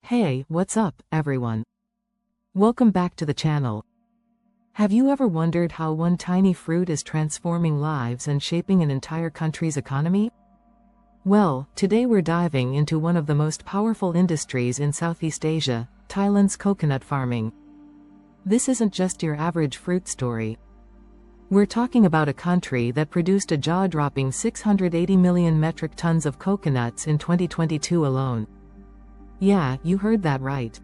Hey, what's up, everyone? Welcome back to the channel. Have you ever wondered how one tiny fruit is transforming lives and shaping an entire country's economy? Well, today we're diving into one of the most powerful industries in Southeast Asia, Thailand's coconut farming. This isn't just your average fruit story. We're talking about a country that produced a jaw-dropping 680 million metric tons of coconuts in 2022 alone. Yeah, you heard that right.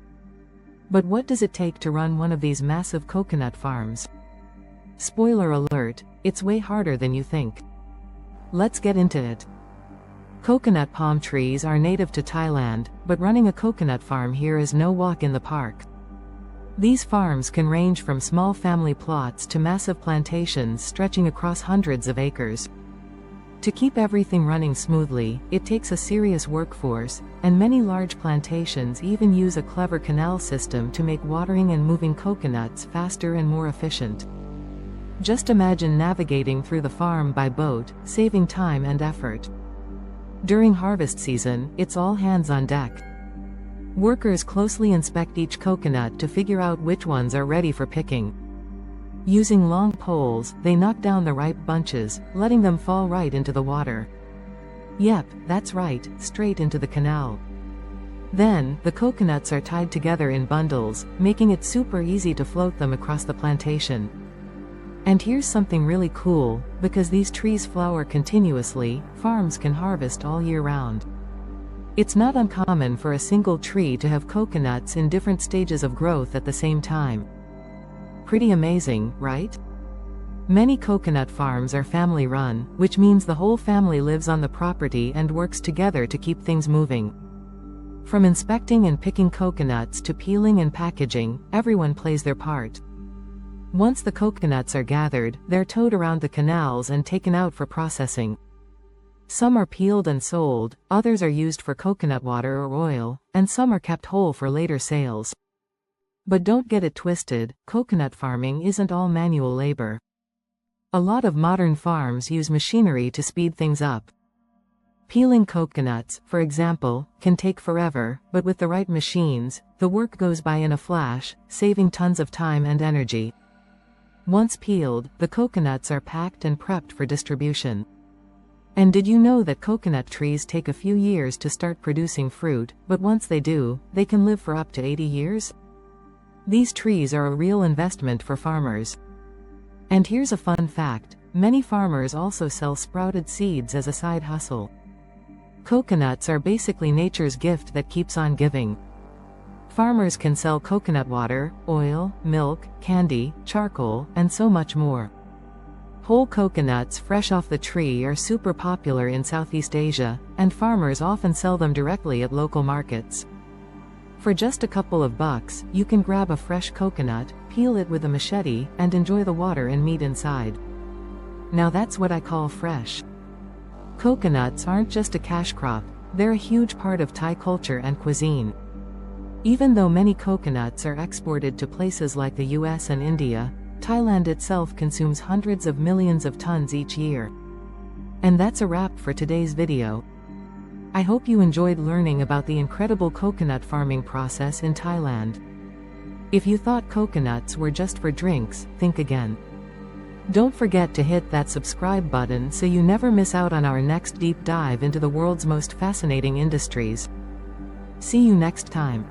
But what does it take to run one of these massive coconut farms? Spoiler alert, it's way harder than you think. Let's get into it. Coconut palm trees are native to Thailand, but running a coconut farm here is no walk in the park. These farms can range from small family plots to massive plantations stretching across hundreds of acres. To keep everything running smoothly, it takes a serious workforce, and many large plantations even use a clever canal system to make watering and moving coconuts faster and more efficient. Just imagine navigating through the farm by boat, saving time and effort. During harvest season, it's all hands on deck. Workers closely inspect each coconut to figure out which ones are ready for picking. Using long poles, they knock down the ripe bunches, letting them fall right into the water. Yep, that's right, straight into the canal. Then, the coconuts are tied together in bundles, making it super easy to float them across the plantation. And here's something really cool, because these trees flower continuously, farms can harvest all year round. It's not uncommon for a single tree to have coconuts in different stages of growth at the same time. Pretty amazing, right? Many coconut farms are family-run, which means the whole family lives on the property and works together to keep things moving. From inspecting and picking coconuts to peeling and packaging, everyone plays their part. Once the coconuts are gathered, they're towed around the canals and taken out for processing. Some are peeled and sold, others are used for coconut water or oil, and some are kept whole for later sales. But don't get it twisted, coconut farming isn't all manual labor. A lot of modern farms use machinery to speed things up. Peeling coconuts, for example, can take forever, but with the right machines, the work goes by in a flash, saving tons of time and energy. Once peeled, the coconuts are packed and prepped for distribution. And did you know that coconut trees take a few years to start producing fruit, but once they do, they can live for up to 80 years? These trees are a real investment for farmers. And here's a fun fact, many farmers also sell sprouted seeds as a side hustle. Coconuts are basically nature's gift that keeps on giving. Farmers can sell coconut water, oil, milk, candy, charcoal, and so much more. Whole coconuts fresh off the tree are super popular in Southeast Asia, and farmers often sell them directly at local markets. For just a couple of bucks, you can grab a fresh coconut, peel it with a machete, and enjoy the water and meat inside. Now that's what I call fresh. Coconuts aren't just a cash crop, they're a huge part of Thai culture and cuisine. Even though many coconuts are exported to places like the US and India, Thailand itself consumes hundreds of millions of tons each year. And that's a wrap for today's video. I hope you enjoyed learning about the incredible coconut farming process in Thailand. If you thought coconuts were just for drinks, think again. Don't forget to hit that subscribe button so you never miss out on our next deep dive into the world's most fascinating industries. See you next time.